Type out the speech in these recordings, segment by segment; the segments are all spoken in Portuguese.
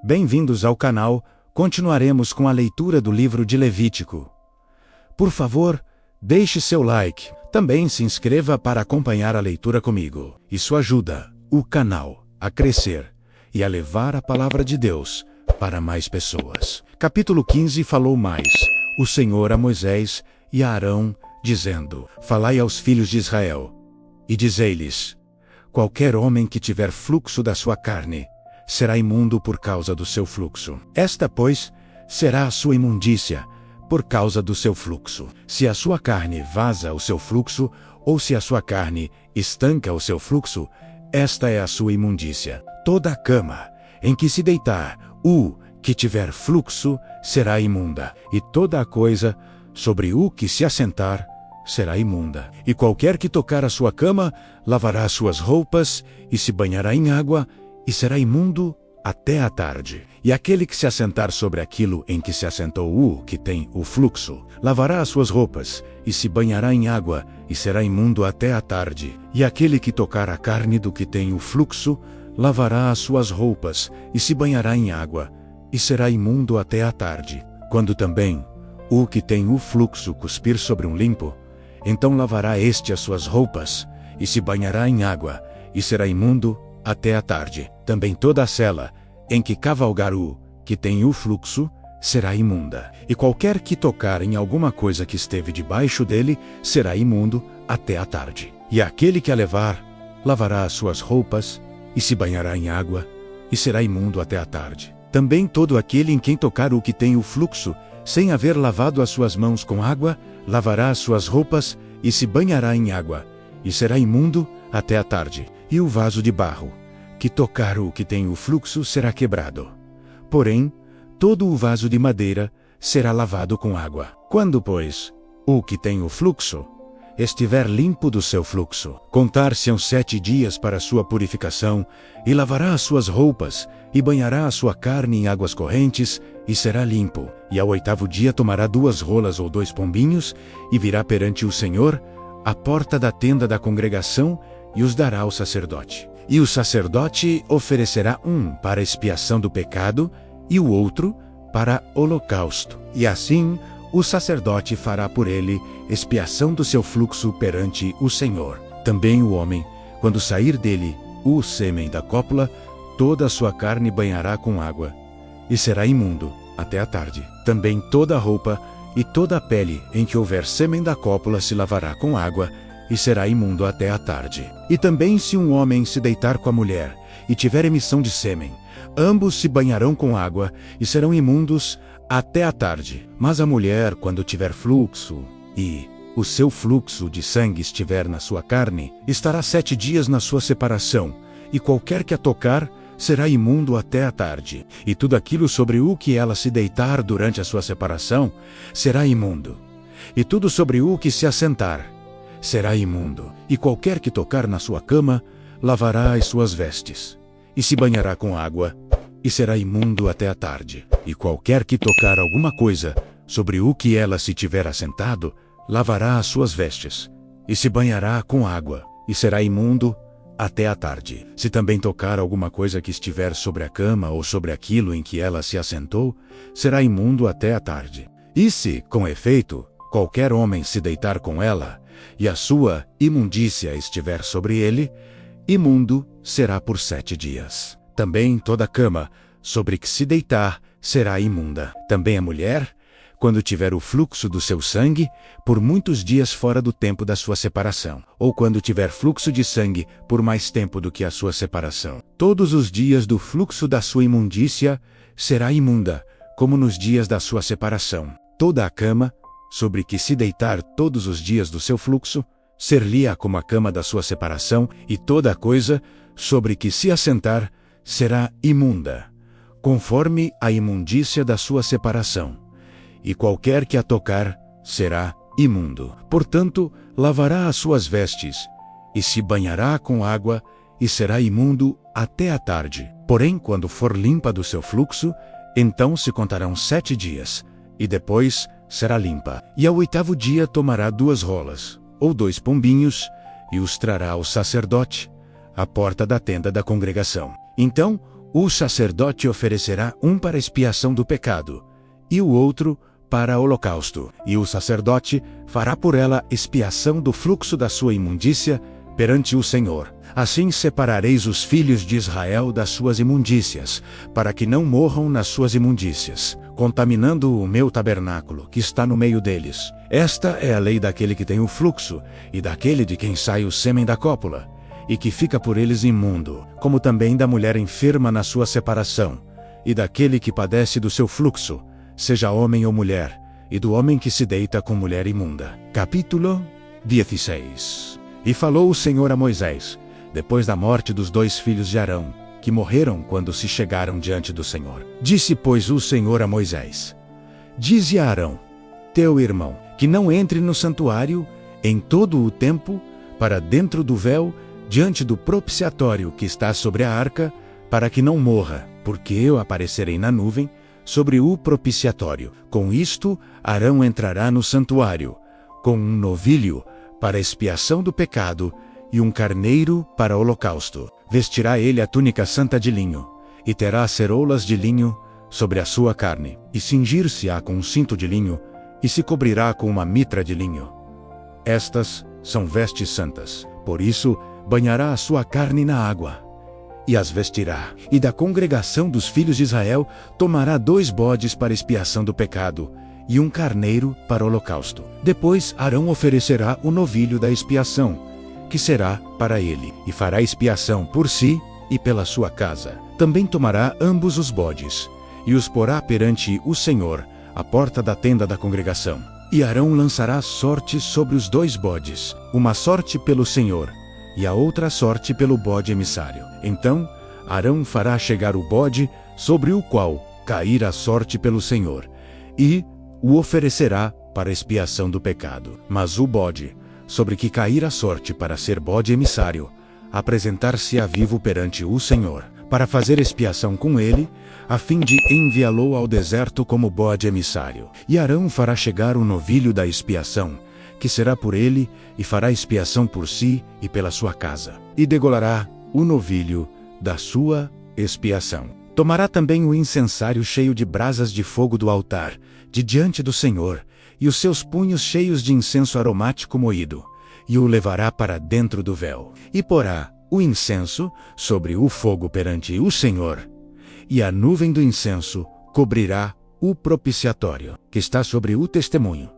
Bem-vindos ao canal. Continuaremos com a leitura do livro de Levítico. Por favor, deixe seu like. Também se inscreva para acompanhar a leitura comigo. Isso ajuda o canal a crescer e a levar a palavra de Deus para mais pessoas. Capítulo 15 falou mais o Senhor a Moisés e a Arão, dizendo: Falai aos filhos de Israel, e dizei-lhes: qualquer homem que tiver fluxo da sua carne será imundo por causa do seu fluxo. Esta, pois, será a sua imundícia por causa do seu fluxo. Se a sua carne vaza o seu fluxo, ou se a sua carne estanca o seu fluxo, esta é a sua imundícia. Toda a cama em que se deitar o que tiver fluxo será imunda, e toda a coisa sobre o que se assentar será imunda. E qualquer que tocar a sua cama lavará as suas roupas e se banhará em água e será imundo até a tarde. E aquele que se assentar sobre aquilo em que se assentou o que tem o fluxo lavará as suas roupas e se banhará em água e será imundo até a tarde. E aquele que tocar a carne do que tem o fluxo lavará as suas roupas e se banhará em água e será imundo até a tarde. Quando também o que tem o fluxo cuspir sobre um limpo, então lavará este as suas roupas e se banhará em água e será imundo até a tarde. Também toda a sela em que cavalgar o que tem o fluxo será imunda. E qualquer que tocar em alguma coisa que esteve debaixo dele será imundo até a tarde. E aquele que a levar lavará as suas roupas e se banhará em água e será imundo até a tarde. Também todo aquele em quem tocar o que tem o fluxo, sem haver lavado as suas mãos com água, lavará as suas roupas e se banhará em água e será imundo até a tarde. E o vaso de barro que tocar o que tem o fluxo será quebrado. Porém, todo o vaso de madeira será lavado com água. Quando, pois, o que tem o fluxo estiver limpo do seu fluxo, contar-se-ão 7 dias para sua purificação, e lavará as suas roupas, e banhará a sua carne em águas correntes, e será limpo. E ao 8º dia tomará 2 rolas ou 2 pombinhos, e virá perante o Senhor à porta da tenda da congregação, e os dará ao sacerdote. E o sacerdote oferecerá um para expiação do pecado, e o outro para holocausto. E assim o sacerdote fará por ele expiação do seu fluxo perante o Senhor. Também o homem, quando sair dele o sêmen da cópula, toda a sua carne banhará com água, e será imundo até a tarde. Também toda a roupa e toda a pele em que houver sêmen da cópula se lavará com água, e será imundo até a tarde. E também se um homem se deitar com a mulher, e tiver emissão de sêmen, ambos se banharão com água, e serão imundos até a tarde. Mas a mulher, quando tiver fluxo, e o seu fluxo de sangue estiver na sua carne, estará 7 dias na sua separação, e qualquer que a tocar será imundo até a tarde. E tudo aquilo sobre o que ela se deitar durante a sua separação será imundo. E tudo sobre o que se assentar será imundo. E qualquer que tocar na sua cama lavará as suas vestes, e se banhará com água, e será imundo até a tarde. E qualquer que tocar alguma coisa sobre o que ela se tiver assentado, lavará as suas vestes, e se banhará com água, e será imundo até a tarde. Se também tocar alguma coisa que estiver sobre a cama ou sobre aquilo em que ela se assentou, será imundo até a tarde. E se, com efeito, qualquer homem se deitar com ela, e a sua imundícia estiver sobre ele, imundo será por 7 dias. Também toda a cama sobre que se deitar será imunda. Também a mulher, quando tiver o fluxo do seu sangue, por muitos dias fora do tempo da sua separação, ou quando tiver fluxo de sangue por mais tempo do que a sua separação. Todos os dias do fluxo da sua imundícia será imunda, como nos dias da sua separação. Toda a cama sobre que se deitar todos os dias do seu fluxo, ser-lhe-á como a cama da sua separação, e toda a coisa sobre que se assentar será imunda, conforme a imundícia da sua separação. E qualquer que a tocar será imundo. Portanto, lavará as suas vestes, e se banhará com água, e será imundo até a tarde. Porém, quando for limpa do seu fluxo, então se contarão 7 dias, e depois será limpa. E ao 8º dia tomará 2 rolas, ou 2 pombinhos, e os trará ao sacerdote, à porta da tenda da congregação. Então o sacerdote oferecerá um para expiação do pecado, e o outro para holocausto. E o sacerdote fará por ela expiação do fluxo da sua imundícia perante o Senhor. Assim separareis os filhos de Israel das suas imundícias, para que não morram nas suas imundícias, contaminando o meu tabernáculo, que está no meio deles. Esta é a lei daquele que tem o fluxo, e daquele de quem sai o sêmen da cópula, e que fica por eles imundo, como também da mulher enferma na sua separação, e daquele que padece do seu fluxo, seja homem ou mulher, e do homem que se deita com mulher imunda. Capítulo 16. E falou o Senhor a Moisés, depois da morte dos 2 filhos de Arão, que morreram quando se chegaram diante do Senhor. Disse, pois, o Senhor a Moisés: Dize a Arão, teu irmão, que não entre no santuário em todo o tempo, para dentro do véu, diante do propiciatório que está sobre a arca, para que não morra, porque eu aparecerei na nuvem sobre o propiciatório. Com isto, Arão entrará no santuário, com um novilho para expiação do pecado e um carneiro para holocausto. Vestirá ele a túnica santa de linho, e terá ceroulas de linho sobre a sua carne, e cingir-se-á com um cinto de linho, e se cobrirá com uma mitra de linho. Estas são vestes santas. Por isso, banhará a sua carne na água, e as vestirá. E da congregação dos filhos de Israel tomará 2 bodes para expiação do pecado, e um carneiro para holocausto. Depois Arão oferecerá o novilho da expiação, que será para ele, e fará expiação por si e pela sua casa. Também tomará ambos os bodes, e os porá perante o Senhor, à porta da tenda da congregação. E Arão lançará sorte sobre os 2 bodes, uma sorte pelo Senhor, e a outra sorte pelo bode emissário. Então Arão fará chegar o bode sobre o qual cair a sorte pelo Senhor, e o oferecerá para expiação do pecado. Mas o bode, sobre que cair a sorte para ser bode emissário, apresentar-se-á vivo perante o Senhor, para fazer expiação com ele, a fim de enviá-lo ao deserto como bode emissário. E Arão fará chegar o novilho da expiação, que será por ele, e fará expiação por si e pela sua casa. E degolará o novilho da sua expiação. Tomará também o incensário cheio de brasas de fogo do altar, de diante do Senhor, e os seus punhos cheios de incenso aromático moído, e o levará para dentro do véu. E porá o incenso sobre o fogo perante o Senhor, e a nuvem do incenso cobrirá o propiciatório, que está sobre o testemunho,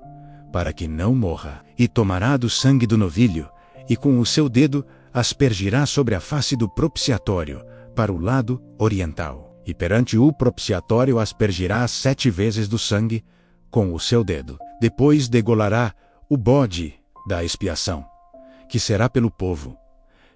para que não morra. E tomará do sangue do novilho, e com o seu dedo aspergirá sobre a face do propiciatório, para o lado oriental. E perante o propiciatório aspergirá 7 vezes do sangue com o seu dedo. Depois degolará o bode da expiação, que será pelo povo,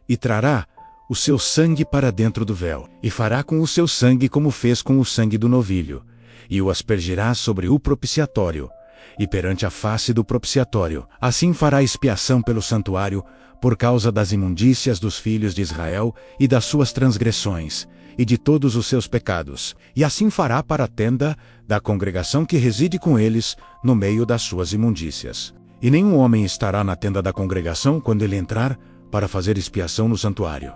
e trará o seu sangue para dentro do véu, e fará com o seu sangue como fez com o sangue do novilho, e o aspergirá sobre o propiciatório, e perante a face do propiciatório. Assim fará expiação pelo santuário, por causa das imundícias dos filhos de Israel e das suas transgressões, e de todos os seus pecados, e assim fará para a tenda da congregação que reside com eles, no meio das suas imundícias. E nenhum homem estará na tenda da congregação quando ele entrar para fazer expiação no santuário,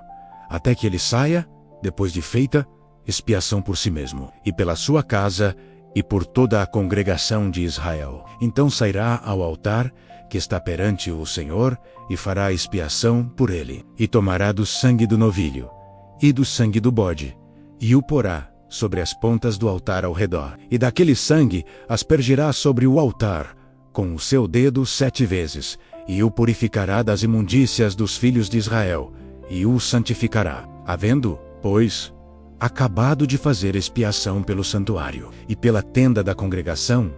até que ele saia, depois de feita expiação por si mesmo, e pela sua casa, e por toda a congregação de Israel. Então sairá ao altar, que está perante o Senhor, e fará expiação por ele, e tomará do sangue do novilho, e do sangue do bode, e o porá sobre as pontas do altar ao redor. E daquele sangue aspergirá sobre o altar, com o seu dedo 7 vezes, e o purificará das imundícias dos filhos de Israel, e o santificará. Havendo, pois, acabado de fazer expiação pelo santuário, e pela tenda da congregação,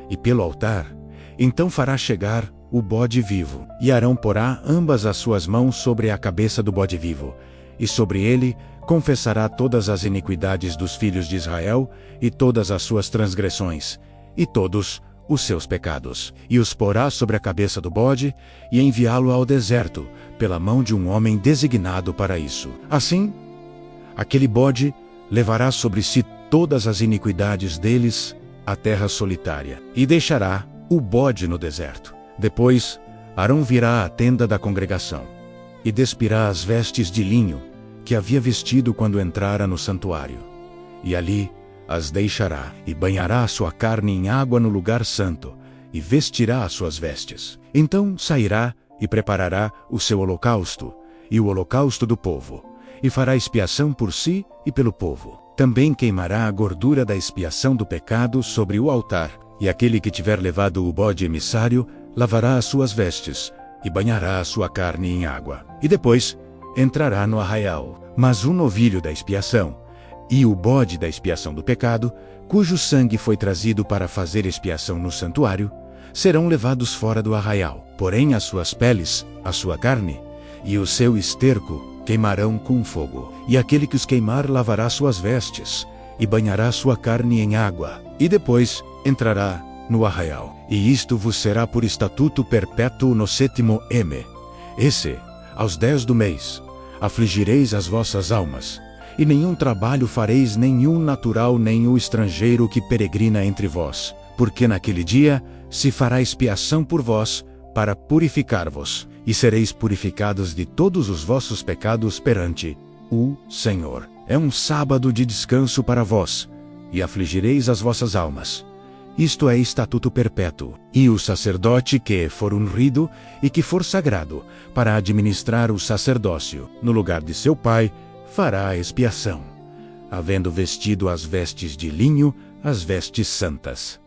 e pelo altar, então fará chegar o bode vivo, e Arão porá ambas as suas mãos sobre a cabeça do bode vivo, e sobre ele confessará todas as iniquidades dos filhos de Israel, e todas as suas transgressões, e todos os seus pecados, e os porá sobre a cabeça do bode, e enviá-lo ao deserto, pela mão de um homem designado para isso. Assim, aquele bode levará sobre si todas as iniquidades deles à terra solitária, e deixará o bode no deserto. Depois, Arão virá à tenda da congregação, e despirá as vestes de linho que havia vestido quando entrara no santuário. E ali as deixará, e banhará a sua carne em água no lugar santo, e vestirá as suas vestes. Então sairá e preparará o seu holocausto, e o holocausto do povo, e fará expiação por si e pelo povo. Também queimará a gordura da expiação do pecado sobre o altar, e aquele que tiver levado o bode emissário lavará as suas vestes, e banhará a sua carne em água. E depois entrará no arraial. Mas o novilho da expiação e o bode da expiação do pecado, cujo sangue foi trazido para fazer expiação no santuário, serão levados fora do arraial. Porém as suas peles, a sua carne e o seu esterco queimarão com fogo. E aquele que os queimar lavará suas vestes, e banhará sua carne em água, e depois entrará no arraial. E isto vos será por estatuto perpétuo no 7º. Esse, aos 10 do mês, afligireis as vossas almas, e nenhum trabalho fareis, nenhum natural, nem o estrangeiro que peregrina entre vós, porque naquele dia se fará expiação por vós, para purificar-vos, e sereis purificados de todos os vossos pecados perante o Senhor. É um sábado de descanso para vós, e afligireis as vossas almas. Isto é estatuto perpétuo. E o sacerdote que for ungido e que for sagrado para administrar o sacerdócio no lugar de seu pai, fará a expiação, havendo vestido as vestes de linho, as vestes santas.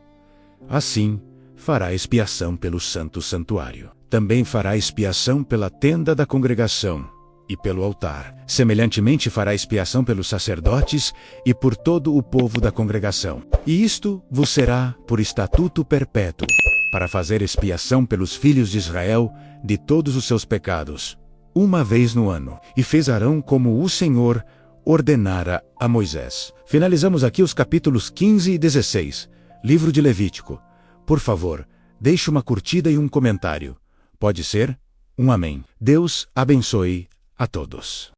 Assim, fará expiação pelo santo santuário. Também fará expiação pela tenda da congregação e pelo altar. Semelhantemente fará expiação pelos sacerdotes e por todo o povo da congregação. E isto vos será por estatuto perpétuo, para fazer expiação pelos filhos de Israel de todos os seus pecados, uma vez no ano. E fez Arão como o Senhor ordenara a Moisés. Finalizamos aqui os capítulos 15 e 16, livro de Levítico. Por favor, deixe uma curtida e um comentário. Pode ser? Um amém. Deus abençoe a todos.